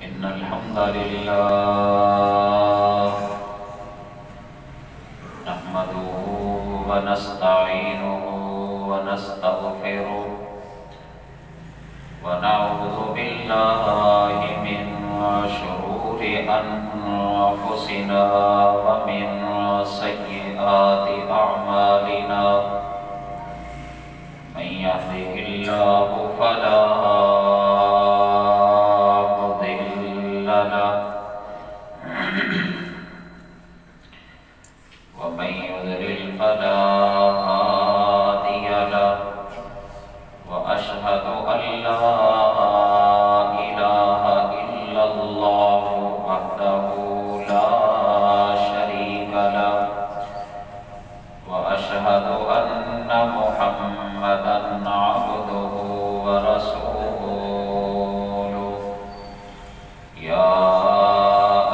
إن الحمد لله نحمده ونستعينه ونستغفره ونعوذ بالله من شرور أنفسنا ومن سيئات أعمالنا من يهده الله فلا مضل له ومن يضلل فلا هادي له وأشهد أن لا إله إلا الله وحده لا شريك له وأشهد أن محمدًا عبده ورسوله يا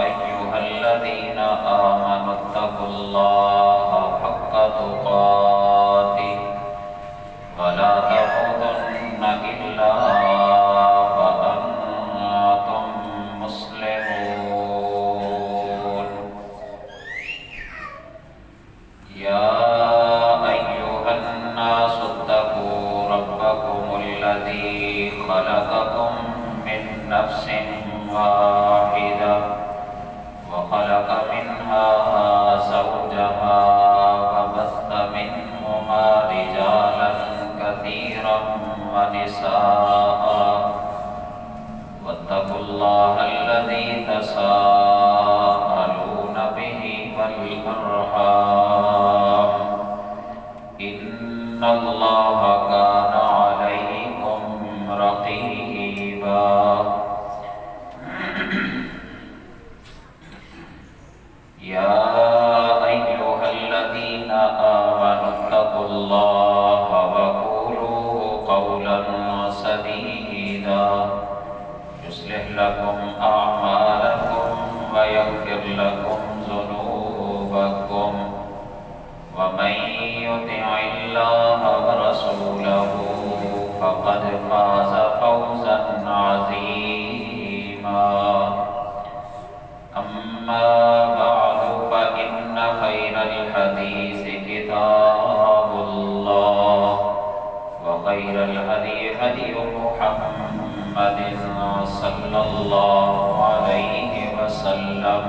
أيها الذين آمنوا اتقوا الله حق تقاته ولا تموتن إلا وأنتم مسلمون يا أيها الناس اتقوا ربكم الذي خلقكم من نفس واحدة وخلق منها زوجها وبث منهما رجالا كثيرا ونساء واتقوا الله الذي تساءلون به والأرحام إن الله كان عليكم رقيبا يا أيها الذين آمنوا اتقوا الله وقولوا قولا سديدا يصلح لكم أعمالكم ويغفر لكم ذنوبكم ومن يطع الله ورسوله فقد فاز فوزا عظيما أما بعد فإن خير الحديث كتاب الله وخير الهدي هدي محمد صلى الله عليه وسلم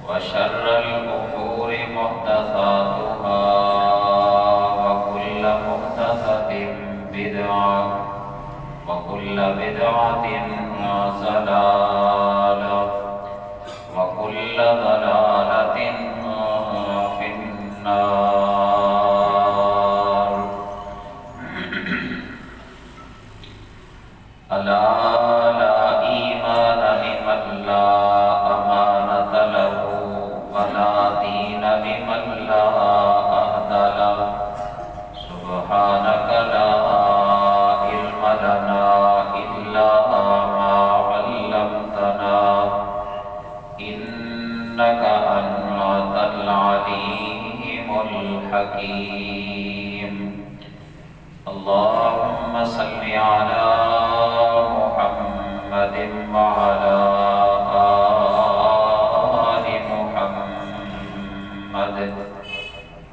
وشر الأمور محدثاتها وكل محدثة بدعة وكل بدعة ضلالة وكل ضلالة في النار ألا لا إيمان لمن لا أمانة له ولا دين لمن لا عهد له سبحانك لا علم لنا إلا ما علمتنا إنك أنت العليم الحكيم اللهم صل على محمد وعلى آل محمد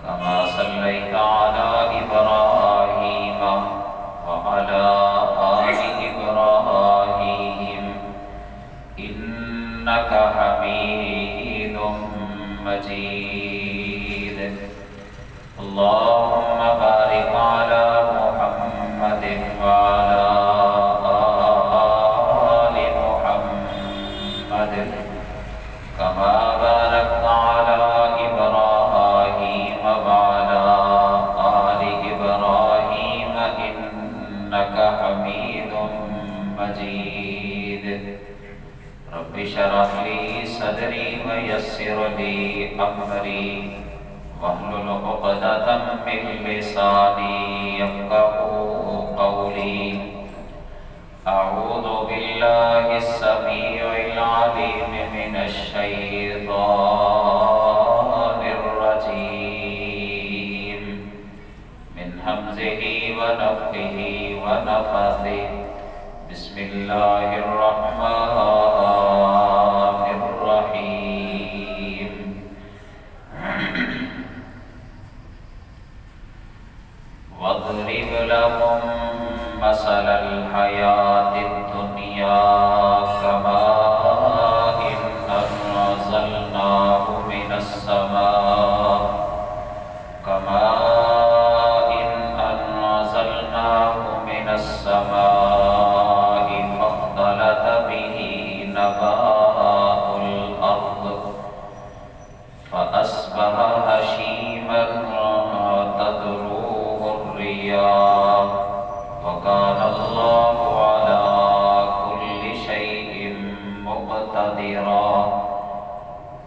كما صليت على إبراهيم وعلى آل إبراهيم إنك حميد مجيد اللهم بارك على محمد وعلى آل محمد كما باركت على إبراهيم وعلى آل إبراهيم إنك حميد مجيد رب اشرح لي صدري ويسر لي أمري واحلل عقدة من لساني يفقهوا قولي أعوذ بالله السميع العليم من الشيطان الرجيم من همزه ونفخه ونفثه بسم اللہ الرحمن الرحیم وَاضْرِبْ لَهُم مَّثَلَ الْحَيَاةِ الدُّنْيَا كَمَاءٍ أَنزَلْنَاهُ مِنَ السَّمَاءِ فاختلط به نبات الأرض فأصبح هشيما تذروه الرياح وكان الله على كل شيء مقتدرا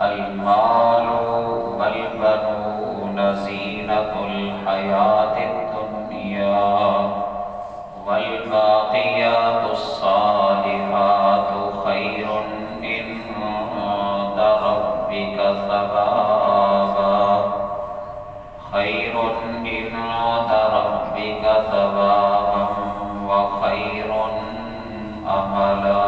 المال والبنون زينة الحياة الدنيا والباقيات الصالحات خير عند ربك ثوابا وخير أملا.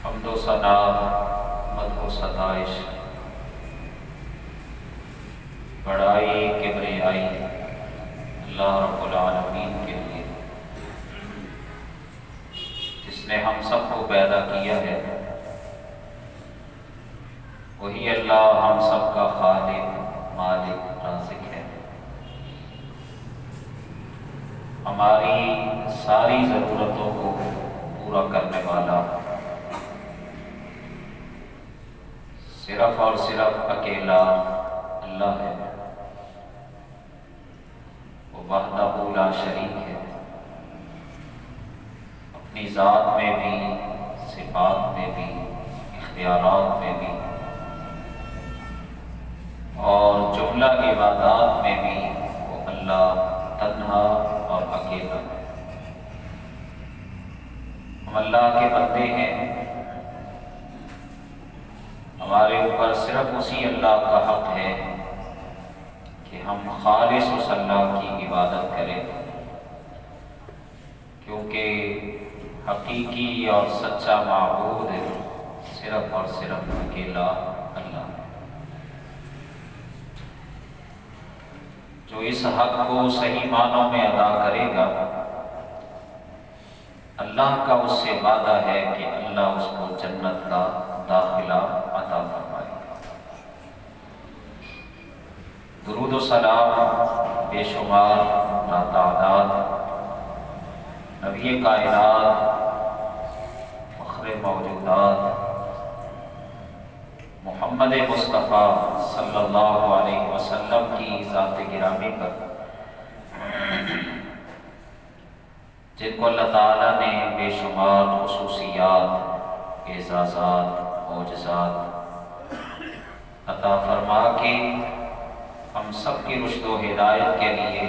حمد و ثنا، مدح و ستائش، بڑائی کبریائی اللہ رب العالمین کے لیے، جس نے ہم سب کو پیدا کیا ہے. وہی اللہ ہم سب کا خالق، مالک، رازق ہے. ہماری ساری ضرورتوں کو پورا کرنے والا صرف اور صرف اکیلا اللہ ہے. وہ وحدہ لا شریک ہے، اپنی ذات میں بھی، صفات میں بھی، اختیارات میں بھی، اور جملہ عبادات میں بھی وہ اللہ تنہا اور اکیلا ہے. ہم اللہ کے بندے ہیں، ہمارے اوپر صرف اسی اللہ کا حق ہے کہ ہم خالص اس اللہ کی عبادت کریں، کیونکہ حقیقی اور سچا معبود صرف اور صرف اکیلا اللہ ہے. جو اس حق کو صحیح معنوں میں ادا کرے گا، اللہ کا اس سے وعدہ ہے کہ اللہ اس کو جنت کا داخلہ عطا فرمائے گا. درود و سلام بے شمار لاتعداد نبی کائنات، فخر موجودات محمد مصطفیٰ صلی اللہ علیہ وسلم کی ذات گرامی پر، جن کو اللہ تعالیٰ نے بے شمار خصوصیات، اعزازات، معجزات عطا فرما کے ہم سب کی رشد و ہدایت کے لیے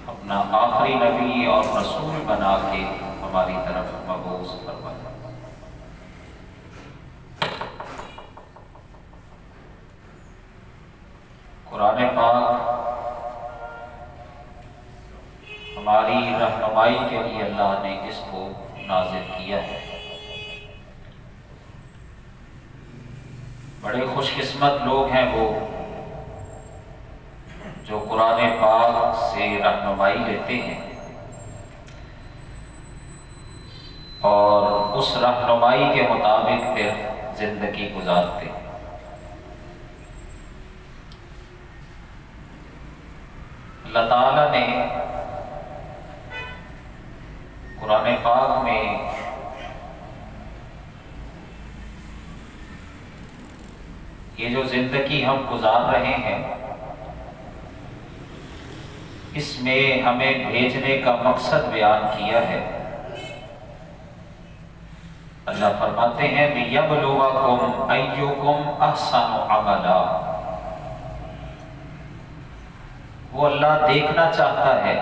اپنا آخری نبی اور رسول بنا کے ہماری طرف مبعوث فرمایا. قرآن پاک ہماری رہنمائی کے لیے اللہ نے اس کو نازل کیا ہے. بڑے خوش قسمت لوگ ہیں وہ جو قرآن پاک سے رہنمائی لیتے ہیں اور اس رہنمائی کے مطابق پھر زندگی گزارتے ہیں. اللہ تعالیٰ نے قرآن پاک میں یہ جو زندگی ہم گزار رہے ہیں، اس میں ہمیں بھیجنے کا مقصد بیان کیا ہے. اللہ فرماتے ہیں لِيَبْلُوَكُمْ أَيُّكُمْ أَحْسَنُ عَمَلًا. وہ اللہ دیکھنا چاہتا ہے،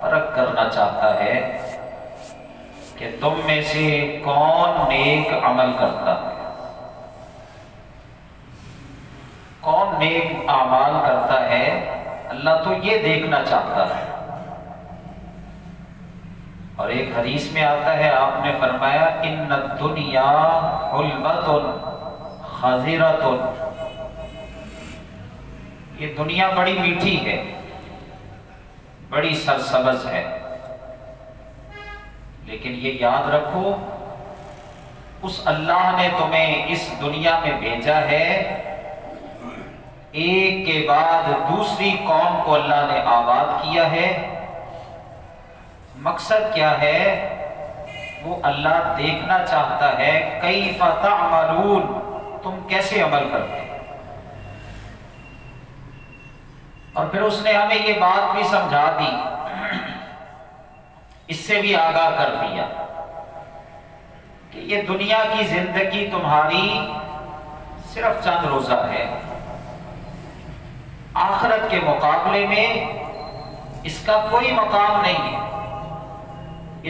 پرکھ کرنا چاہتا ہے کہ تم میں سے کون نیک عمل کرتا ہے، کون کون نیک اعمال کرتا ہے، اللہ تو یہ دیکھنا چاہتا ہے۔ اور ایک حدیث میں آتا ہے، آپ نے فرمایا ان الدنیا حلوۃ خضرۃ، یہ دنیا بڑی میٹھی ہے، بڑی سرسبز ہے، لیکن یہ یاد رکھو اس اللہ نے تمہیں اس دنیا میں بھیجا ہے، ایک کے بعد دوسری قوم کو اللہ نے آباد کیا ہے۔ مقصد کیا ہے؟ وہ اللہ دیکھنا چاہتا ہے کیف تعملون، تم کیسے عمل کرتے ہو۔ اور پھر اس نے ہمیں یہ بات بھی سمجھا دی، اس سے بھی آگاہ کر دیا کہ یہ دنیا کی زندگی تمہاری صرف چند روزہ ہے، آخرت کے مقابلے میں اس کا کوئی مقام نہیں ہے،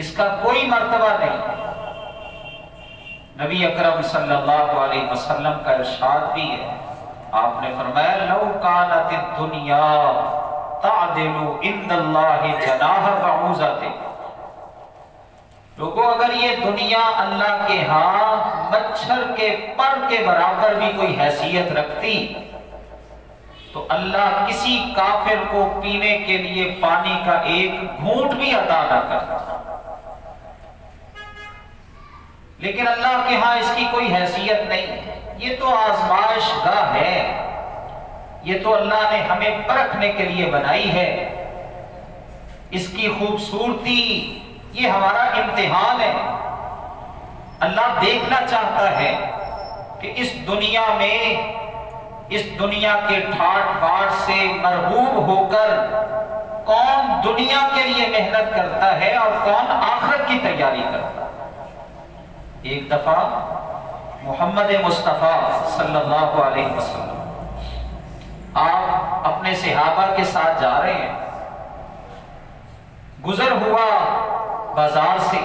اس کا کوئی مرتبہ نہیں ہے۔ نبی اکرم صلی اللہ علیہ وسلم کا ارشاد بھی ہے، آپ نے فرمایا لو کانت الدنیا تعدل عند اللہ جناح بعوضۃ، لوگوں اگر یہ دنیا اللہ کے ہاں مچھر کے پر کے برابر بھی کوئی حیثیت رکھتی تو اللہ کسی کافر کو پینے کے لیے پانی کا ایک گھونٹ بھی عطا نہ کرتا، لیکن اللہ کے ہاں اس کی کوئی حیثیت نہیں ہے۔ یہ تو آزمائش گاہ ہے، یہ تو اللہ نے ہمیں پرکھنے کے لیے بنائی ہے، اس کی خوبصورتی یہ ہمارا امتحان ہے۔ اللہ دیکھنا چاہتا ہے کہ اس دنیا میں، اس دنیا کے ٹھاٹ باٹ سے مرغوب ہو کر کون دنیا کے لیے محنت کرتا ہے اور کون آخرت کی تیاری کرتا ہے۔ ایک دفعہ محمد مصطفیٰ صلی اللہ علیہ وسلم آپ اپنے صحابہ کے ساتھ جا رہے ہیں، گزر ہوا بازار سے،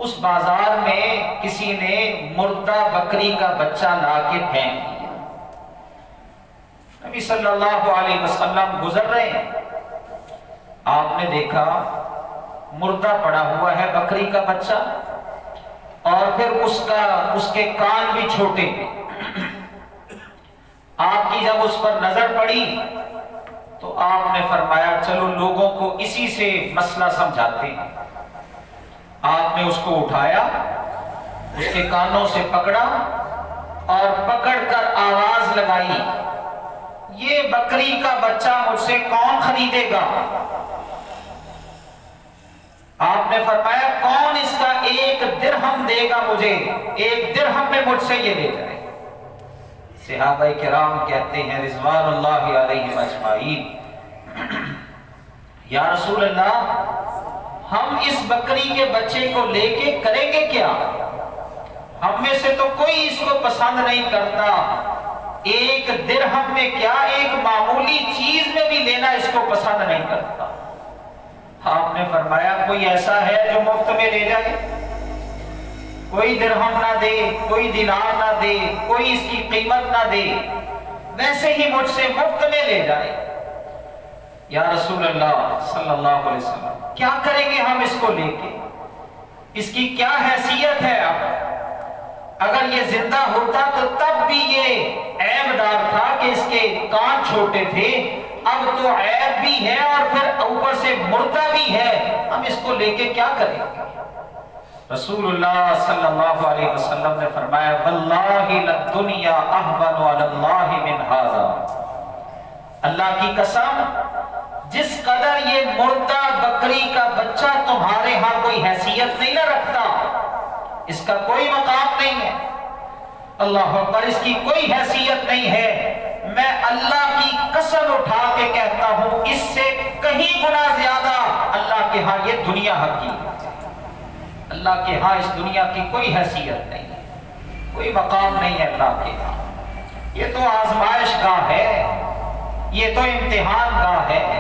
اس بازار میں کسی نے مردہ بکری کا بچہ لا کے پھینک دیا۔ نبی صلی اللہ علیہ وسلم گزر رہے ہیں، آپ نے دیکھا مردہ پڑا ہوا ہے بکری کا بچہ، اور پھر اس کے کان بھی چھوٹے ہیں۔ آپ کی جب اس پر نظر پڑی تو آپ نے فرمایا چلو لوگوں کو اسی سے مسئلہ سمجھاتے ہیں۔ آپ نے اس کو اٹھایا، اس کے کانوں سے پکڑا اور پکڑ کر آواز لگائی، یہ بکری کا بچہ مجھ سے کون خریدے گا؟ آپ نے فرمایا کون اس کا ایک درہم دے گا مجھے، ایک درہم میں مجھ سے یہ لے جائے۔ صحابہ کرام کہتے ہیں رضوان اللہ علیہم اجمعین، یا رسول اللہ ہم اس بکری کے بچے کو لے کے کریں گے کیا؟ ہم میں سے تو کوئی اس کو پسند نہیں کرتا، ایک درہم میں کیا ایک معمولی چیز میں بھی لینا اس کو پسند نہیں کرتا۔ آپ نے فرمایا کوئی ایسا ہے جو مفت میں لے جائے؟ کوئی درہم نہ دے، کوئی دینار نہ دے، کوئی اس کی قیمت نہ دے، ویسے ہی مجھ سے مفت میں لے جائے۔ یا رسول اللہ صلی اللہ علیہ وسلم کیا کریں گے ہم اس کو لے کے؟ اس کی کیا حیثیت ہے؟ اب اگر یہ زندہ ہوتا تو تب بھی یہ عیب دار تھا کہ اس کے کان چھوٹے تھے، اب تو عیب بھی ہے اور پھر اوپر سے مردہ بھی ہے، ہم اس کو لے کے کیا کریں گے؟ رسول اللہ صلی اللہ علیہ وسلم نے فرمایا واللہ للدنیا اہون علی اللہ من ھذا، اللہ کی قسم جس قدر یہ مردہ بکری کا بچہ تمہارے ہاں کوئی حیثیت نہیں نہ رکھتا، اس کا کوئی مقام نہیں ہے، اللہ اکبر، اس کی کوئی حیثیت نہیں ہے، میں اللہ کی قسم اٹھا کے کہتا ہوں اس سے کہیں گنا زیادہ اللہ کے ہاں یہ دنیا حق کی ہے۔ اللہ کے ہاں اس دنیا کی کوئی حیثیت نہیں ہے، کوئی مقام نہیں ہے اللہ کے ہاں۔ یہ تو آزمائش گاہ ہے، یہ تو امتحان گاہ ہے،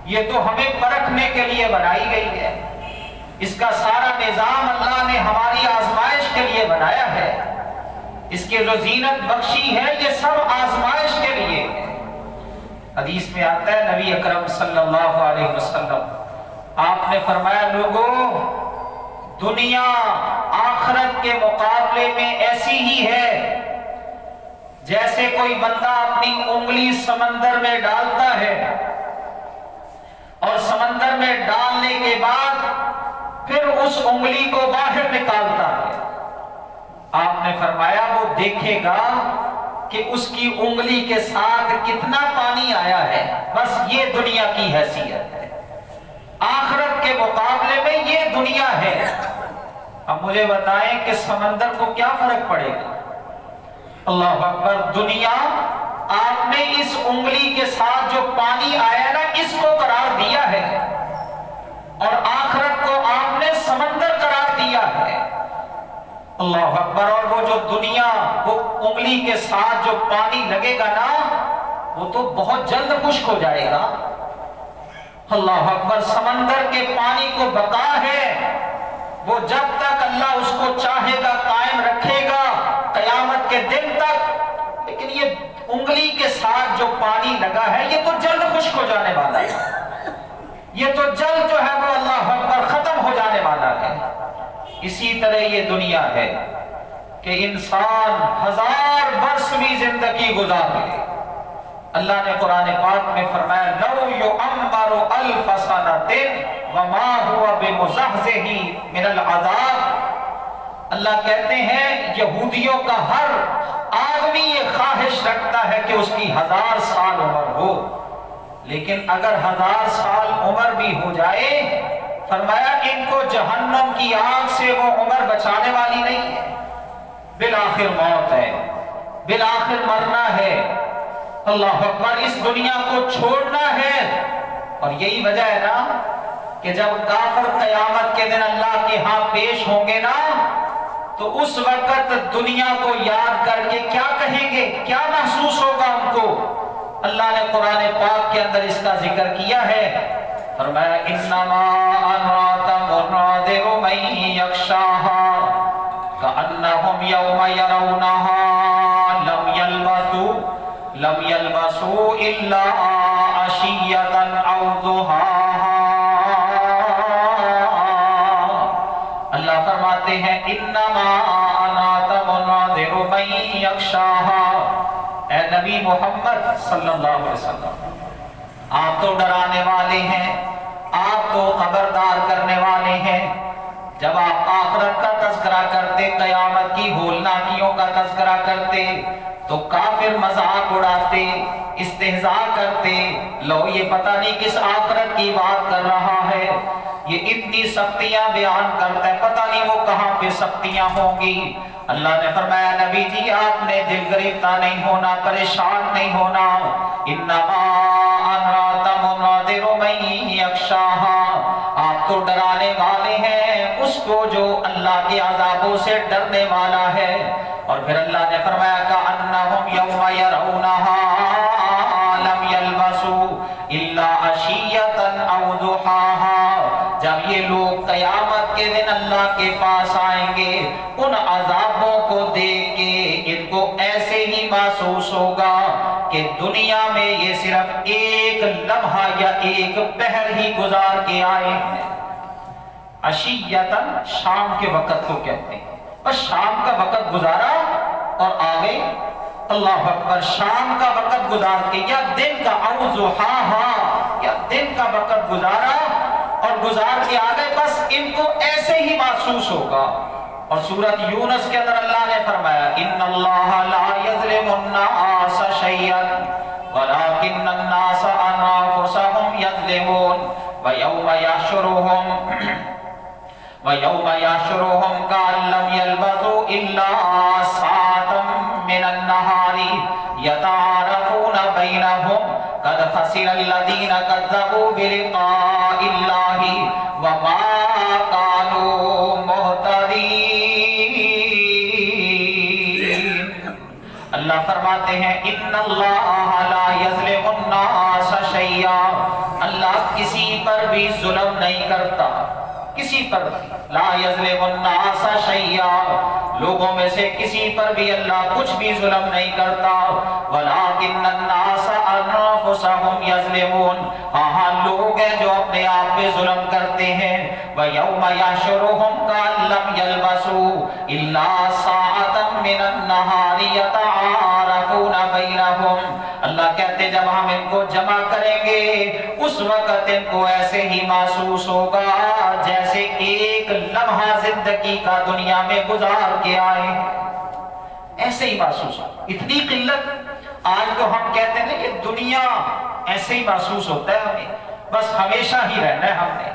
یہ تو ہمیں پرکھنے کے لیے بنائی گئی ہے، اس کا سارا نظام اللہ نے ہماری آزمائش کے لیے بنایا ہے، اس کے جو زینت بخشی ہے یہ سب آزمائش حدیث میں آتا ہے نبی اکرم صلی اللہ علیہ وسلم آپ نے فرمایا لوگوں دنیا آخرت کے مقابلے میں ایسی ہی ہے جیسے کوئی بندہ اپنی انگلی سمندر میں ڈالتا ہے اور سمندر میں ڈالنے کے بعد پھر اس انگلی کو باہر نکالتا ہے۔ آپ نے فرمایا وہ دیکھے گا کہ اس کی انگلی کے ساتھ کتنا پانی آیا ہے، بس یہ دنیا کی حیثیت ہے، آخرت کے مقابلے میں یہ دنیا ہے۔ اب مجھے بتائیں کہ سمندر کو کیا فرق پڑے گا؟ اللہ اکبر، دنیا آپ نے اس انگلی کے ساتھ جو پانی آیا نا اس کو قرار دیا ہے، اور آخرت کو آپ نے سمندر قرار دیا ہے۔ اللہ اکبر، اور وہ جو دنیا وہ انگلی کے ساتھ جو پانی لگے گا نا وہ تو بہت جلد خشک ہو جائے گا۔ اللہ اکبر، سمندر کے پانی کو بقا ہے، وہ جب تک اللہ اس کو چاہے گا قائم رکھے گا قیامت کے دن تک، لیکن یہ انگلی کے ساتھ جو پانی لگا ہے یہ تو جلد خشک ہو جانے والا ہے، یہ تو جلد جو ہے وہ اللہ اکبر ختم ہو جانے والا ہے۔ اسی طرح یہ دنیا ہے کہ انسان 1000 برس بھی زندگی گزار لے، اللہ نے قرآن پاک میں فرمایا لو یعمر الف سنۃ وما هو بمزحزح من العذاب۔ اللہ کہتے ہیں یہودیوں کا ہر آدمی یہ خواہش رکھتا ہے کہ اس کی 1000 سال عمر ہو، لیکن اگر 1000 سال عمر بھی ہو جائے فرمایا ان کو جہنم کی آگ سے وہ عمر بچانے والی نہیں ہے، بالآخر موت ہے، بالآخر مرنا ہے۔ اللہ اکبر، اس دنیا کو چھوڑنا ہے، اور یہی وجہ ہے نا کہ جب کافر قیامت کے دن اللہ کے ہاں پیش ہوں گے نا تو اس وقت دنیا کو یاد کر کے کیا کہیں گے، کیا محسوس ہوگا ان کو؟ اللہ نے قرآن پاک کے اندر اس کا ذکر کیا ہے، فرمایا انما انت منذر من یخشاها کأنہم یوم یرونها لم یلبثوا الا عشیۃ او ضحاها۔ اللہ فرماتے ہیں انما انت منذر من یخشاها، اے نبی محمد صلی اللہ علیہ وسلم آپ تو ڈرانے والے ہیں، آپ تو خبردار کرنے والے ہیں۔ جب آپ آخرت کا تذکرہ کرتے، قیامت کی ہولناکیوں کا تذکرہ کرتے تو کافر مذاق اڑاتے، استہزاء کرتے، لو یہ پتہ نہیں کس آخرت کی بات کر رہا ہے، یہ اتنی سختیاں بیان کرتا ہے، پتہ نہیں وہ کہاں پہ سختیاں ہوں گی۔ اللہ نے فرمایا نبی جی آپ نے دل گرفتہ نہیں ہونا، پریشان نہیں ہونا، انما انت منذر من یخشاها، آپ تو ڈرانے والے ہیں اس کو جو اللہ کے عذابوں سے ڈرنے والا ہے۔ اور پھر اللہ نے فرمایا کأنہم یوم یرونها لم یلبثوا الا عشیۃ او ضحاها، جب یہ لوگ قیامت کے دن اللہ کے پاس آئیں گے ان عذابوں کو دیکھ کے ان کو ایسے ہی محسوس ہوگا کہ دنیا میں یہ صرف ایک لمحہ یا ایک پہر ہی گزار کے آئے ہیں۔ عشیۃً شام کے وقت کو کہتے ہیں، بس شام کا وقت گزارا اور آگے، اللہ اکبر، شام کا وقت گزار کے یا دن کا او ضحاها یا دن کا وقت گزارا اور گزار کے آگے، بس ان کو ایسے ہی محسوس ہوگا۔ اور سورۃ یونس کے اندر اللہ نے فرمایا ان اللہ لا یظلم الناس شیئا ولکن الناس انفسهم یظلمون وَيَوْمَ يَحْشُرُهُمْ كَأَن لَّمْ يَلْبَثُوا إِلَّا سَاعَةً مِّنَ النَّهَارِ يَتَعَارَفُونَ بَيْنَهُمْ قَدْ خَسِرَ الَّذِينَ كَذَّبُوا بِلِقَاءِ اللَّهِ وَمَا كَانُوا مُهْتَدِينَ۔ اللہ فرماتے ہیں ان اللہ لا یظلم الناس شیئا، اللہ کسی پر بھی ظلم نہیں کرتا، کسی پر لا یظلم الناس شیئا، لوگوں میں سے کسی پر بھی اللہ کچھ بھی ظلم نہیں کرتا، ولکن الناس انفسهم انفسہم یظلمون، ہاں لوگ ہیں جو اپنے آپ پہ ظلم کرتے ہیں۔ وَيَوْمَ يَحْشُرُهُمْ كَأَن لَّمْ يَلْبَثُوا إِلَّا سَاعَةً مِّنَ النَّهَارِ يَتَعَارَفُونَ بَيْنَهُمْ، اللہ کہتے جب ہم ان کو جمع کریں گے اس وقت ان کو ایسے ہی محسوس ہوگا جیسے ایک لمحہ زندگی کا دنیا میں گزار کے آئے، ایسے ہی محسوس ہوگا۔ اتنی قلت آج تو ہم کہتے ہیں کہ دنیا ایسے ہی محسوس ہوتا ہے ہمیں، بس ہمیشہ ہی رہنا ہے ہم نے۔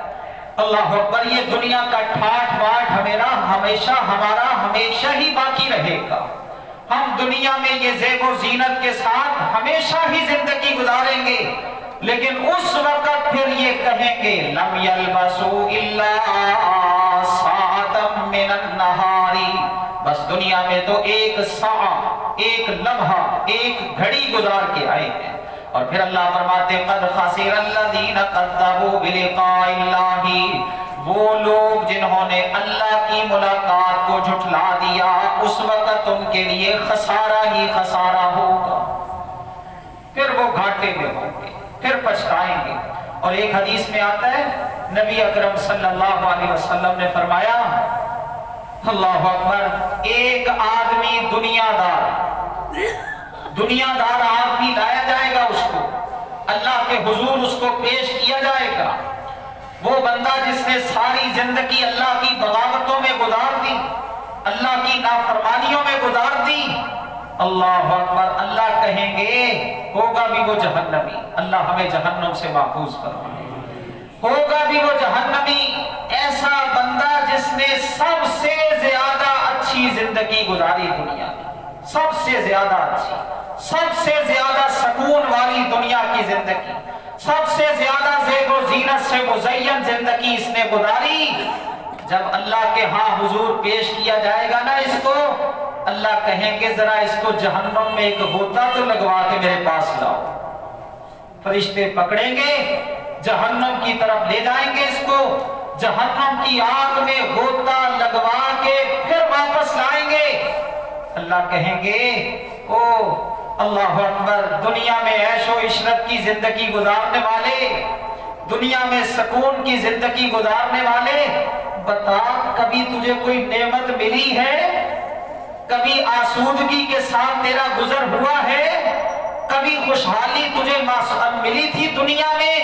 اللہ اکبر، یہ دنیا کا ٹھاٹ باٹ ہمارا ہمیشہ ہی باقی رہے گا۔ ہم دنیا میں یہ زیب و زینت کے ساتھ ہمیشہ ہی زندگی گزاریں گے، لیکن اس وقت پھر یہ کہیں گے لم یلبسوا الا ساعۃ من النہار، بس دنیا میں تو ایک ساعت، ایک لمحہ، ایک گھڑی گزار کے آئے ہیں۔ اور پھر اللہ فرماتے قد خسر الذین کذبوا بلقاء اللہ، وہ لوگ جنہوں نے اللہ کی ملاقات کو جھٹلا دیا اس وقت ان کے لیے خسارہ ہی خسارہ ہوگا، پھر وہ گھاٹے میں ہوں گے، پھر پچھتائیں گے۔ اور ایک حدیث میں آتا ہے نبی اکرم صلی اللہ علیہ وسلم نے فرمایا، اللہ اکبر، ایک آدمی دنیا دار آدمی لایا جائے گا، اس کو اللہ کے حضور اس کو پیش کیا جائے گا، وہ بندہ جس نے ساری زندگی اللہ کی بغاوتوں میں گزار دی، اللہ کی نافرمانیوں میں گزار دی، اللہ اکبر، اللہ کہیں گے ہوگا بھی وہ جہنمی، اللہ ہمیں جہنم سے محفوظ فرمائے، ہوگا بھی وہ جہنمی، ایسا بندہ جس نے سب سے زیادہ اچھی زندگی گزاری دنیا کی، سب سے زیادہ اچھی، سب سے زیادہ سکون والی دنیا کی زندگی، سب سے زیادہ زیب و زینت سے مزین زندگی اس نے گزاری، جب اللہ کے ہاں حضور پیش کیا جائے گا نا اس کو، اللہ کہیں گے ذرا اس کو جہنم میں ایک غوطہ تو لگوا کے میرے پاس لاؤ، فرشتے پکڑیں گے، جہنم کی طرف لے جائیں گے اس کو، جہنم کی آگ میں غوطہ لگوا کے پھر واپس لائیں گے، اللہ کہیں گے او اللہ اکبر، دنیا میں عیش و عشرت کی زندگی گزارنے والے، دنیا میں سکون کی زندگی گزارنے والے، بتا کبھی تجھے کوئی نعمت ملی ہے؟ کبھی آسودگی کے ساتھ تیرا گزر ہوا ہے؟ کبھی خوشحالی تجھے ملی تھی دنیا میں؟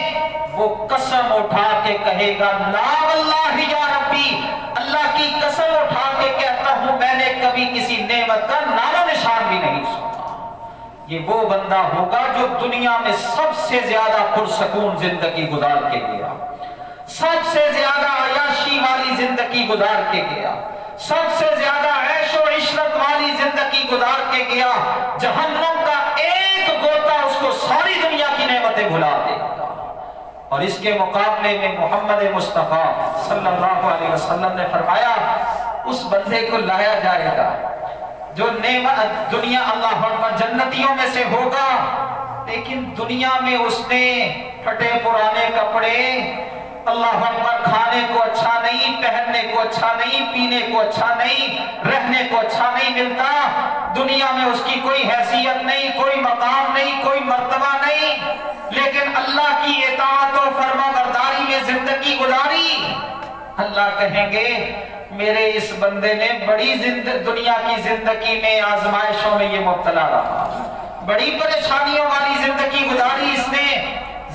وہ قسم اٹھا کے کہے گا لا واللہ یا ربی، اللہ کی قسم اٹھا کے کہتا ہوں میں نے کبھی کسی نعمت کا نام و نشان بھی نہیں سنا۔ یہ وہ بندہ ہوگا جو دنیا میں سب سے زیادہ پرسکون زندگی گزار کے گیا، سب سے زیادہ عیاشی والی زندگی گزار کے گیا، سب سے زیادہ عیش و عشرت والی زندگی گزار کے گیا، جہنم کا ایک غوطہ اس کو ساری دنیا کی نعمتیں بھلا دے گا۔ اور اس کے مقابلے میں محمد مصطفیٰ صلی اللہ علیہ وسلم نے فرمایا اس بندے کو لایا جائے گا جو نعمت دنیا اللہ اکبر جنتیوں میں سے ہوگا، لیکن دنیا میں اس نے پھٹے پرانے کپڑے، اللہ اکبر، کھانے کو اچھا نہیں، پہننے کو اچھا نہیں، پینے کو اچھا نہیں، رہنے کو اچھا نہیں ملتا، دنیا میں اس کی کوئی حیثیت نہیں، کوئی مقام نہیں، کوئی مرتبہ نہیں، لیکن اللہ کی اطاعت و فرما برداری میں زندگی گزاری، اللہ کہیں گے میرے اس بندے نے بڑی دنیا کی زندگی میں آزمائشوں میں یہ مبتلا رہا، بڑی پریشانیوں والی زندگی گزاری اس نے،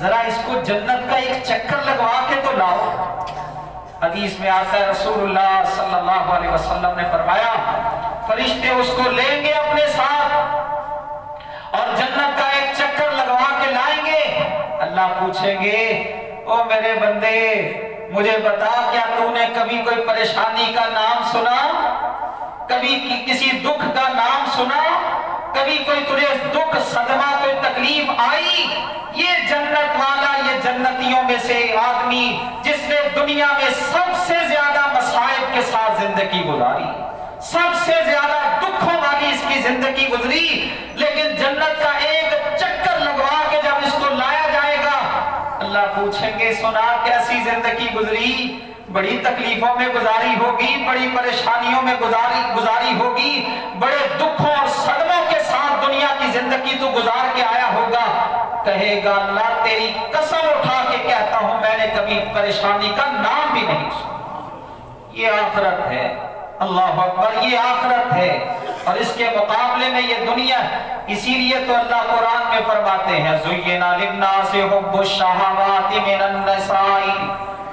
ذرا اس کو جنت کا ایک چکر لگوا کے تو لاؤ۔ حدیث میں آتا ہے رسول اللہ صلی اللہ علیہ وسلم نے فرمایا فرشتے اس کو لیں گے اپنے ساتھ اور جنت کا ایک چکر لگوا کے لائیں گے، اللہ پوچھیں گے او میرے بندے مجھے بتا کیا تو نے کبھی کوئی پریشانی کا نام سنا، کبھی کسی دکھ کا نام سنا، کبھی کوئی تجھے دکھ صدمہ کوئی تکلیف آئی؟ یہ جنت والا، یہ جنتیوں میں سے آدمی جس نے دنیا میں سب سے زیادہ مصائب کے ساتھ زندگی گزاری، سب سے زیادہ دکھوں والی اس کی زندگی گزری، لیکن جنت کا ایک چکر لگوا کے جب اس کو لایا جائے گا اللہ پوچھیں گے سنا کیسی زندگی گزری؟ بڑی تکلیفوں میں گزاری ہوگی، بڑی پریشانیوں میں گزاری ہوگی، بڑے دکھوں اور صدموں کے ساتھ دنیا کی زندگی تو گزار کے آیا ہوگا، کہے گا اللہ تیری قسم اٹھا کے کہتا ہوں میں نے کبھی پریشانی کا نام بھی نہیں سنا۔ یہ آخرت ہے، اللہ اکبر، یہ آخرت ہے، اور اس کے مقابلے میں یہ دنیا ہے۔ اسی لیے تو اللہ قرآن میں فرماتے ہیں زُيِّنَ لِلنَّاسِ حُبُّ الشَّهَوَاتِ مِنَ النِّسَاءِ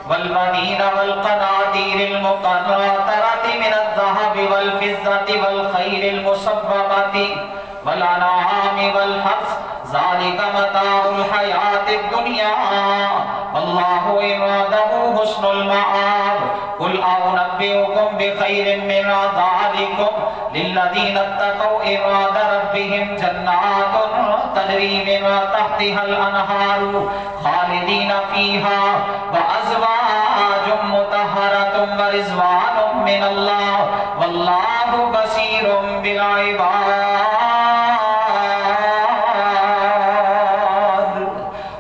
وَالْبَنِينَ وَالْقَنَاطِيرِ الْمُقَنطَرَةِ مِنَ الذَّهَبِ وَالْفِضَّةِ وَالْخَيْلِ الْمُصَوَّمَةِ وَالْأَنْعَامِ وَالْحَرْثِ ذَلِكَ مَتَاعُ الْحَيَاةِ الدُّنْيَا وَاللَّهُ عِندَهُ حُسْنُ الْمَآبِ قُلْ أَنُبِّئُكُم بِخَيْرٍ مِّن ذَلِكُمْ لِلَّذِينَ اتَّقَوْا عِندَ رَبِّهِمْ جَنَّاتٌ تَجْرِي مِن تَحْتِهَا الْأَنْهَارُ خَالِدِينَ فِيهَا وَأَزْوَاجٌ مُطَهَّرَةٌ وَرِضْوَانٌ مِّنَ اللَّهِ وَاللَّهُ بَصِيرٌ بِالْعِبَادِ۔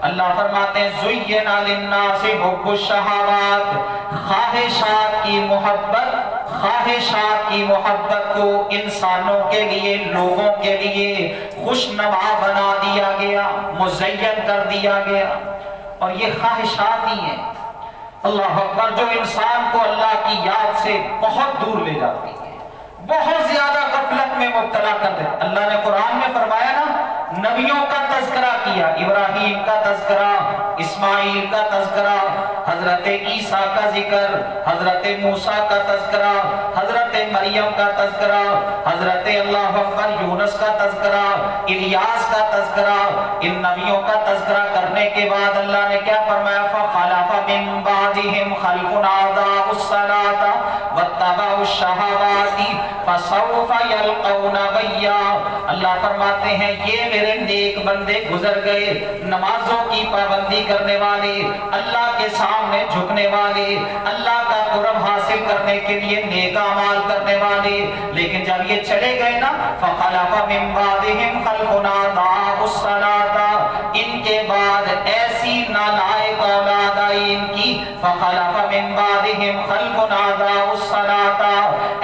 اللہ فرماتے ہیں زُيِّنَ لِلنَّاسِ حُبُّ الشَّهَوَاتِ، خواہشات کی محبت کو انسانوں کے لیے، لوگوں کے لیے خوشنما بنا دیا گیا، مزین کر دیا گیا، اور یہ خواہشات ہی ہیں اللہ اکبر جو انسان کو اللہ کی یاد سے بہت دور لے جاتی ہے، بہت زیادہ غفلت میں مبتلا کر دے۔ اللہ نے قرآن میں فرمایا نا، نبیوں کا تذکرہ کیا، ابراہیم کا تذکرہ، اسماعیل کا تذکرہ، حضرت عیسیٰ کا ذکر، حضرت موسیٰ کا تذکرہ، حضرت مریم کا تذکرہ، حضرت اللہ اکبر یونس کا تذکرہ، الیاس کا تذکرہ۔ ان نبیوں کا تذکرہ کرنے کے بعد اللہ نے کیا فرمایا؟ فَخَلَفَ مِن بَعْدِهِمْ خَلْفٌ أَضَاعُوا الصَّلَاةَ وَاتَّبَعُوا الشَّهَوَاتِ فَسَوْفَ يَلْقَوْنَ غَيًّا۔ اللہ فرماتے ہیں یہ میرے نیک بندے گزر گئے، نمازوں کی پابندی کرنے والے، اللہ کے سامنے جھکنے والے، اللہ کا قرب حاصل کرنے کے لیے نیک اعمال کرنے والے، لیکن جب یہ چلے گئے نا فَخَلَفَ مِن بَعْدِهِمْ خَلْفٌ أَضَاعُوا الصَّلَاةَ، ان کے بعد ایسی نالائق اولاد آئی ان کی، فَخَلَفَ مِن بَعْدِهِمْ خَلْفٌ أَضَاعُوا الصَّلَاةَ،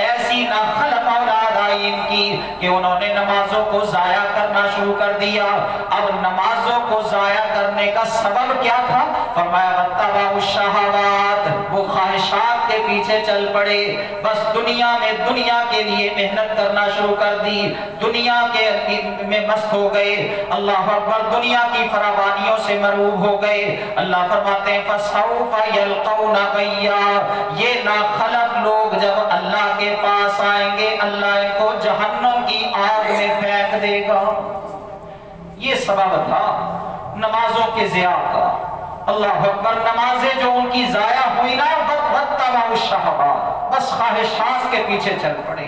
ایسی ناخلف اولاد آئی ان کی کہ انہوں نے نمازوں کو ضائع کرنا شروع کر دیا۔ اب نمازوں کو ضائع کرنے کا سبب کیا تھا؟ فرمایا وَاتَّبَعُوا الشَّهَوَاتِ، وہ خواہشات کے پیچھے چل پڑے، بس دنیا میں دنیا کے لیے محنت کرنا شروع کر دی، دنیا کے میں مست ہو گئے، اللہ اکبر، دنیا کی فراوانیوں سے مرعوب ہو گئے۔ اللہ فرماتے ہیں فَسَوْفَ يَلْقَوْنَ غَيًّا، یہ ناخلف لوگ جب اللہ کے پاس آئیں گے اللہ ان کو جہنم کی آگ میں پھینک دے گا۔ یہ سبب تھا نمازوں کے ضیاع کا، اللہ اکبر، نمازیں جو ان کی ضائع ہوئی نا وَاتَّبَعُوا الشَّهَوَاتِ، بس خواہشات کے پیچھے چل پڑے،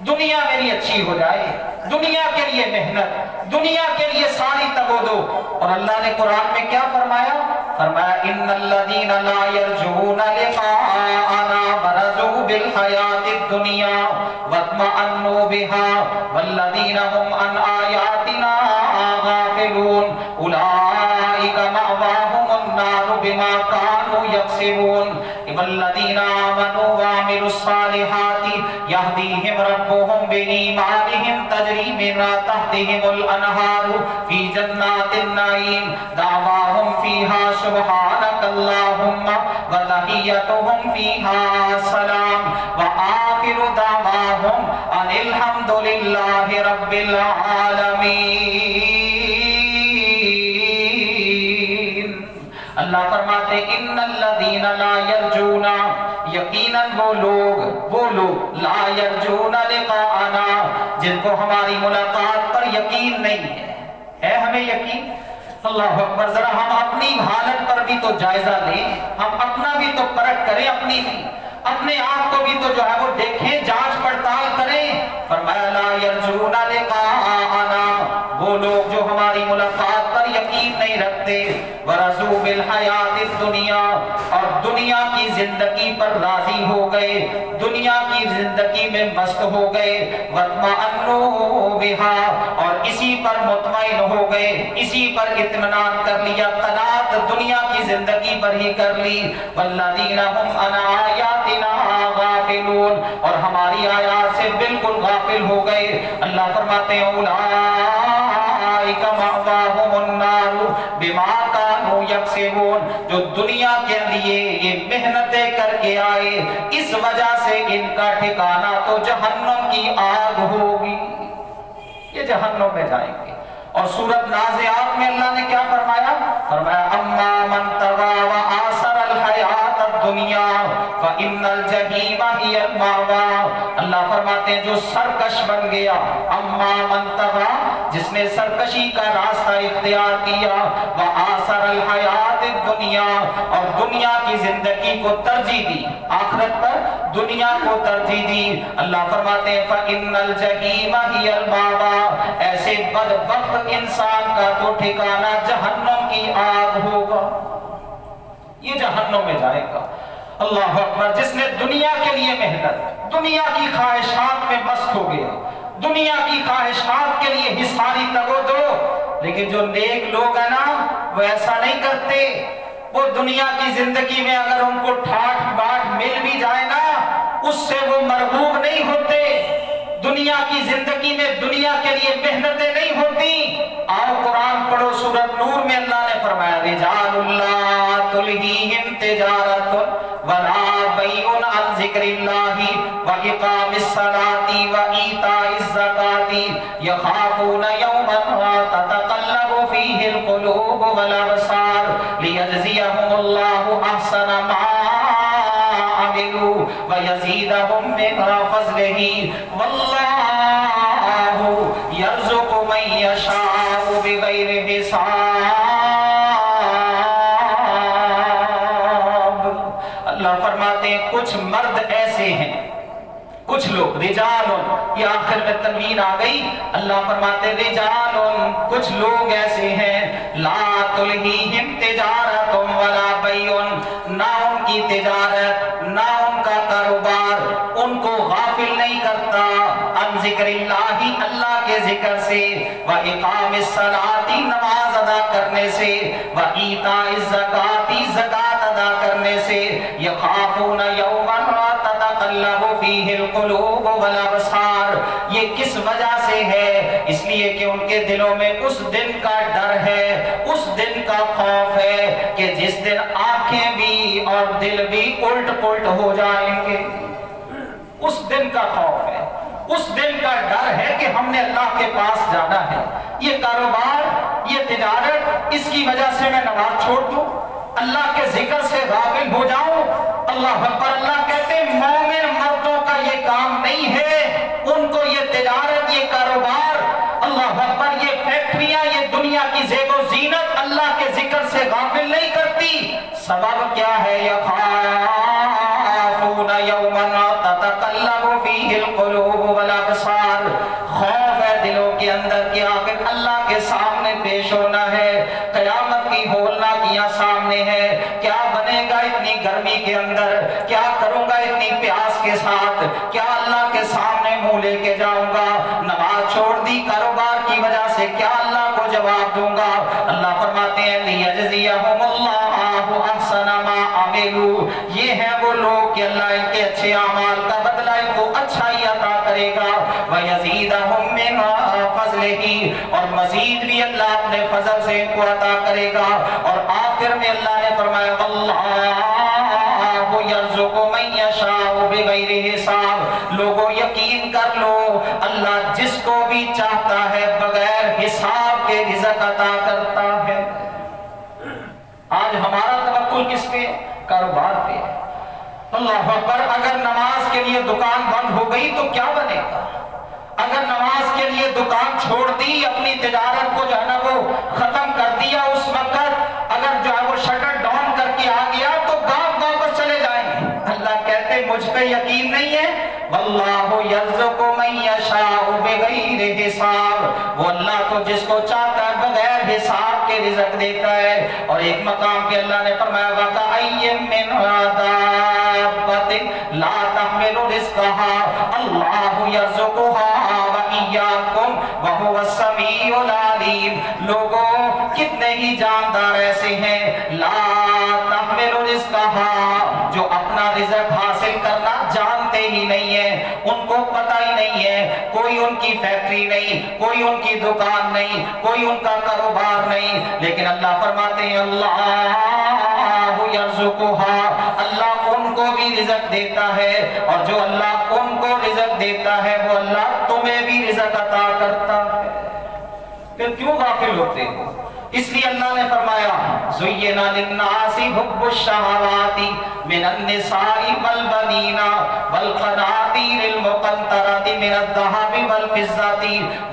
دنیا میری اچھی ہو جائے، دنیا کے لیے محنت، دنیا کے لیے ساری تگ و دو۔ اور اللہ نے قرآن میں کیا فرمایا؟ فرمایا اِنَّ الَّذِينَ لَا يَرْجُونَ لِقَاءَنَا وَرَضُوا بِالْحَيَاةِ الدُّنْيَا وَاطْمَأَنُّوا بِهَا وَالَّذِينَ هُمْ عَنْ آيَاتِنَا غَافِلُونَ أُولَئِكَ مَأْوَاهُمُ النَّارُ بِمَا كَانُوا يَكْسِبُونَ وَالَّذِينَ آمَنُوا وَعَمِلُوا الصَّالِحَاتِ يَهْدِيهِمْ رَبُّهُمْ بِإِيمَانِهِمْ تَجْرِي مِن تَحْتِهِمُ الْأَنْهَارُ فِي جَنَّاتِ النَّعِيمِ دَعْوَاهُمْ فِيهَا سُبْحَانَكَ اللَّهُمَّ وَتَحِيَّتُهُمْ فِيهَا سَلَامٌ وَآخِرُ دَعْوَاهُمْ أَنِ الْحَمْدُ لِلَّهِ رَبِّ الْعَالَمِينَ۔ اللہ فرماتے اِنَّ الَّذِينَ لَا يَرْجُونَ، یقیناً وہ لوگ لا یرجون لقاءنا، جن کو ہماری ملاقات پر یقین نہیں ہے ہمیں یقین؟ اللہ اکبر، ذرا ہم اپنی حالت پر بھی تو جائزہ لیں، ہم اپنا بھی تو پرکھ کریں، اپنے آپ کو بھی تو جو ہے وہ دیکھیں، جانچ پڑتال کریں۔ فرمایا لا یرجون لقاءنا، وہ لوگ جو ہماری ملاقات پر یقین نہیں رکھتے، ورضوا بالحیات الدنیا، اور دنیا کی زندگی پر راضی ہو گئے، دنیا کی زندگی میں مست ہو گئے، واطمأنوا بہا، اور اسی پر مطمئن ہو گئے، اسی پر اطمینان کر لیا، قناعت دنیا کی زندگی پر ہی کر لی، والذین هم عن آیاتنا غافلون، اور ہماری آیات سے بالکل غافل ہو گئے۔ اللہ فرماتے ہیں اولئک مأواہم النار بما کانوا یکسبون، جو دنیا کے لیے یہ محنتیں کر کے آئے، اس وجہ سے ان کا ٹھکانہ تو جہنم کی آگ ہوگی، یہ جہنم میں جائیں گے۔ اور سورۃ نازعات میں اللہ نے کیا فرمایا؟ فرمایا اما من طغى وآثر الحیات الدنیا فإن الجحیم ہی المأوی۔ اللہ فرماتے ہیں جو سرکش بن گیا، اما من طغى، جس نے سرکشی کا راستہ اختیار کیا، وآثر الحیات الدنیا، اور دنیا کی زندگی کو ترجیح دی، آخرت پر دنیا کو ترجیح دی، اللہ فرماتے ہیں فإن الجحیم ہی المأوی، ایسے بدبخت انسان کا تو ٹھکانہ جہنم کی آگ ہوگا، یہ جہنم میں جائے گا۔ اللہ اکبر۔ جس نے دنیا کے لیے محنت، دنیا کی خواہشات میں مست ہو گیا، دنیا کی خواہشات کے لیے حصاری تگو دو، لیکن جو نیک لوگ ہیں نا وہ ایسا نہیں کرتے، وہ دنیا کی زندگی میں اگر ان کو ٹھاٹ باٹ مل بھی جائے نا اس سے وہ مرغوب نہیں ہوتے، دنیا کی زندگی میں دنیا کے لیے محنتیں نہیں ہوتی۔ آؤ قرآن پڑھو، سورۃ نور میں اللہ نے فرمایا رجال لا تلہیہم تجارت ولا بیع عن ذکر اللہ واقام الصلاۃ وایتاء الزکاۃ یخافون یوما تتقلب فیہ القلوب والابصار لیجزیہم اللہ احسن ما وَيَزِيدَهُم مِّن فَضْلِهِ وَاللَّهُ يَرْزُقُ مَن يَشَاءُ بِغَيْرِ حساب۔ اللہ فرماتے ہیں کچھ مرد ایسے ہیں، کچھ لوگ رجال، یہ آخر میں تنوین آ گئی، اللہ فرماتے رجال، کچھ لوگ ایسے ہیں لا تلہیہم تجارت ولا بیع، نہ ان کی تجارت نہ ان کا کاروبار ان کو غافل نہیں کرتا عن ذکر اللہ، اللہ کے ذکر سے، وَإِقَامِ الصَّلَاةِ، نماز ادا کرنے سے، وَإِيتَاءِ الزَّكَاةِ، زکوٰۃ ادا کرنے سے، يَخَافُونَ يَوْمًا تَتَقَلَّبُ فِيهِ الْقُلُوبُ وَالْأَبْصَارُ۔ یہ کس وجہ سے ہے؟ اس لیے کہ ان کے دلوں میں اس دن کا ڈر ہے، اس دن کا خوف ہے کہ جس دن آنکھیں بھی اور دل بھی الٹ پلٹ ہو جائیں گے، اس دن کا خوف ہے، اس دن کا ڈر ہے کہ ہم نے اللہ کے پاس جانا ہے۔ یہ کاروبار، یہ تجارت، اس کی وجہ سے میں نماز چھوڑ دوں، اللہ کے ذکر سے غافل ہو جاؤں؟ اللہ اکبر۔ اللہ کہتے ہیں مومن مردوں کا یہ کام نہیں ہے، ان کو یہ تجارت، یہ کاروبار، اللہ اکبر، یہ فیکٹریاں، یہ دنیا کی زیب و زینت اللہ کے ذکر سے غافل نہیں کرتی۔ سبب کیا ہے؟ یخافون یوما تتقلب فیہ القلوب والابصار، خوف ہے دلوں کے اندر کہ آخر اللہ کے سامنے پیش ہونا ہے، قیامت کی ہولناکیاں سامنے ہے، کیا بنے گا اتنی گرمی کے اندر، کیا کروں گا اتنی پیاس کے ساتھ، کیا اللہ کے سامنے منہ لے کے جاؤں گا، نماز چھوڑ دی کاروبار کی وجہ سے، کیا اللہ کو جواب دوں گا؟ اللہ فرماتے ہیں لیجزیہم اللہ احسن ما عملوا، یہ ہیں وہ لوگ کہ اللہ ان کے اچھے اعمال کا بدلہ ان کو اچھا ہی عطا کرے گا، وَيَزِيدَهُم مِّن فَضْلِهِ، اور مزید بھی اللہ اپنے فضل سے ان کو عطا کرے گا۔ اور آخر میں اللہ نے فرمایا وَاللَّهُ يَرْزُقُ مَن يَشَاءُ بِغَيْرِ حساب، لوگوں یقین کر لو اللہ جس کو بھی چاہتا ہے بغیر حساب کے رزق عطا کرتا ہے۔ آج ہمارا توکل کس پہ؟ کاروبار پہ ہے۔ اللہ اکبر۔ اگر نماز کے لیے دکان بند ہو گئی تو کیا بنے گا؟ اگر نماز کے لیے دکان چھوڑ دی، اپنی تجارت کو جو ہے نا وہ ختم کر دیا، اس وقت اگر جو ہے وہ شٹر ڈاؤن کر کے آ گیا تو گاؤں واپس چلے جائیں گے۔ اللہ کہتے ہیں مجھ پہ یقین نہیں ہے، واللہ یرزق من یشاء بغیر حساب، وہ اللہ تو جس کو چاہتا ہے بغیر حساب کے رزق دیتا ہے۔ اور ایک مقام پہ اللہ نے فرمایا وَكَأَيٍّ مِّن دَابَّةٍ لَا تَحْمِلُ رِزْقَهَا اللَّهُ يَرْزُقُهَا وَإِيَّاكُمْ وَهُوَ السَّمِيعُ الْعَلِيمُ۔ لوگوں کتنے ہی جاندار ایسے ہیں لا تحمل رزقها، جو اپنا رزق حاصل کرنا جانتے ہی نہیں ہیں، ان کو کو پتہ ہی نہیں ہے، کوئی ان کی فیکٹری نہیں، کوئی ان کی دکان نہیں، کوئی ان کا کاروبار نہیں، لیکن اللہ فرماتے ہیں اللہ یرزقھا، اللہ ان کو بھی رزق دیتا ہے، اور جو اللہ ان کو رزق دیتا ہے وہ اللہ تمہیں بھی رزق عطا کرتا ہے۔ پھر کیوں غافل ہوتے ہو؟ اس لیے اللہ نے فرمایا زُيِّنَ لِلنَّاسِ حُبُّ الشَّهَوَاتِ مِنَ النِّسَاءِ وَالْبَنِينَ وَالْقَنَاطِيرِ الْمُقَنطَرَةِ مِنَ الذَّهَبِ وَالْفِضَّةِ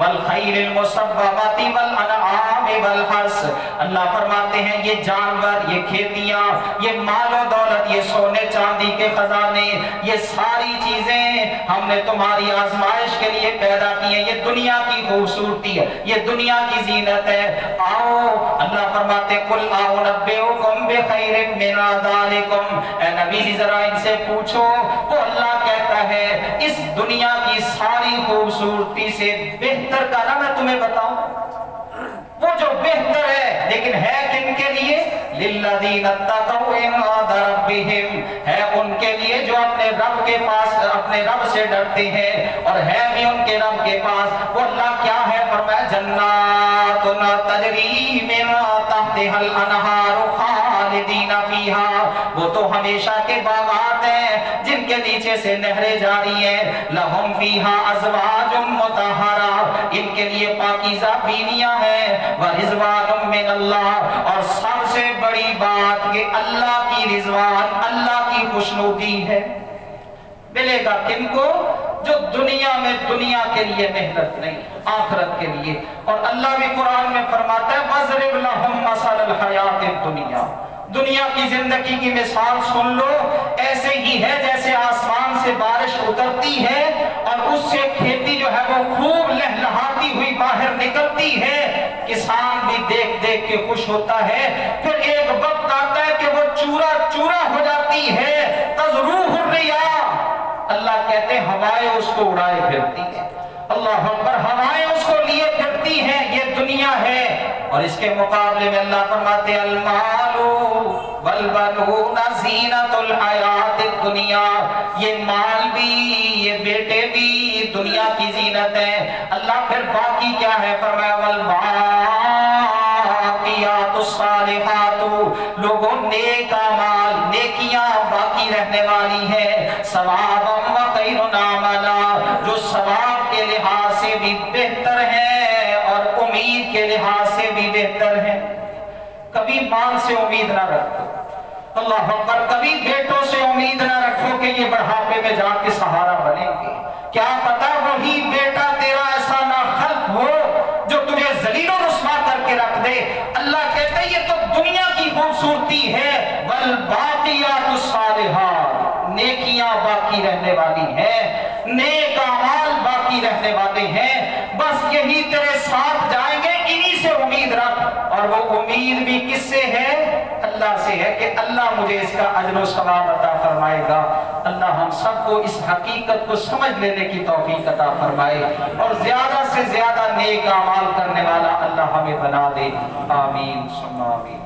وَالْخَيْلِ الْمُسَوَّمَةِ وَالْأَنْعَامِ وَالْحَرْثِ۔ اللہ فرماتے ہیں یہ جانور، یہ کھیتیاں، یہ مال و دولت، یہ سونے چاندی کے خزانے، یہ ساری چیزیں ہم نے تمہاری آزمائش کے لیے پیدا کی ہیں، یہ دنیا کی خوبصورتی ہے، یہ دنیا کی زینت ہے۔ آؤ، اللہ فرماتے قُلْ أَنَبِّئُكُمْ بِخَيْرٍ مِّن ذَلِكُمْ، اے نبی جی ذرا ان سے پوچھو، تو اللہ کہتا ہے اس دنیا کی ساری خوبصورتی سے بہتر کا نہ میں تمہیں بتاؤں، وہ جو بہتر ہے لیکن ہے کن کے لیے؟ لِلَّذِينَ اتَّقَوْا عِندَ رَبِّهِمْ، ہے ان کے لیے جو اپنے رب کے پاس اپنے رب سے ڈرتے ہیں، اور ہے بھی ان کے رب کے پاس وہ اللہ کیا ہے؟ فرمایا جنات تجری من تحتها الانہار خالدین فیہا، وہ تو ہمیشہ کے باغات ہیں جن کے نیچے سے نہریں جاری ہیں، لہم فیہا ازواج مطہرہ، ان کے لیے پاکیزہ بیویاں ہیں، ورضوان من اللہ، اور سب سے بڑی بات کہ اللہ کی رضوان، اللہ کی خوشنودی ہے۔ ملے گا کن کو؟ جو دنیا میں دنیا کے لیے محنت نہیں، آخرت کے لیے۔ اور اللہ بھی قرآن میں فرماتا ہے وَاضْرِبْ لَهُم مَثَلَ الْحَيَاةِ الدُّنْيَا، دنیا کی زندگی کی مثال سن لو، ایسے ہی ہے جیسے آسمان سے بارش اترتی ہے اور اس سے کھیتی جو ہے وہ خوب لہلہاتی ہوئی باہر نکلتی ہے، کسان بھی دیکھ دیکھ کے خوش ہوتا ہے، پھر ایک وقت آتا ہے کہ وہ چورا چورا ہو جاتی ہے، تَذْرُوهُ الرِّيَاحُ، اللہ کہتے ہیں ہوائیں اس کو اڑائے پھرتی ہیں، اللہ اکبر، ہوائیں اس کو لیے پھرتی ہیں، یہ دنیا ہے۔ اور اس کے مقابلے میں اللہ فرماتے ہیں المال والبنون زینت الحیات الدنیا، یہ مال بھی، یہ بیٹے بھی دنیا کی زینت ہے۔ اللہ پھر باقی کیا ہے؟ فرمایا والباقیات الصالحات، لوگوں نیک اعمال، نیکیاں باقی رہنے والی ہے، ثواب و خیر عملا، جو ثواب کے لحاظ سے بھی بہتر ہے اور امید کے لحاظ سے بھی بہتر ہے۔ کبھی مال سے امید نہ رکھو، اللہ اکبر، کبھی بیٹوں سے امید نہ رکھو کہ یہ بڑھاپے میں جا کے سہارا بنیں گے، کیا پتا وہی بیٹا تیرا ایسا ناخلف ہو جو تجھے ذلیل و رسوا کر کے رکھ دے۔ اللہ کہتے ہیں یہ تو دنیا کی خوبصورتی ہے، والباقیات الصالحات، نیکیاں باقی رہنے والی ہیں، نیک اعمال باقی رہنے والے ہیں، بس یہی تیرے ساتھ جائیں گے، انہی سے امید رکھ، اور وہ امید بھی کس سے ہے؟ اللہ سے ہے کہ اللہ مجھے اس کا اجر و ثواب عطا فرمائے گا۔ اللہ ہم سب کو اس حقیقت کو سمجھ لینے کی توفیق عطا فرمائے اور زیادہ سے زیادہ نیک اعمال کرنے والا اللہ ہمیں بنا دے، آمین ثم آمین۔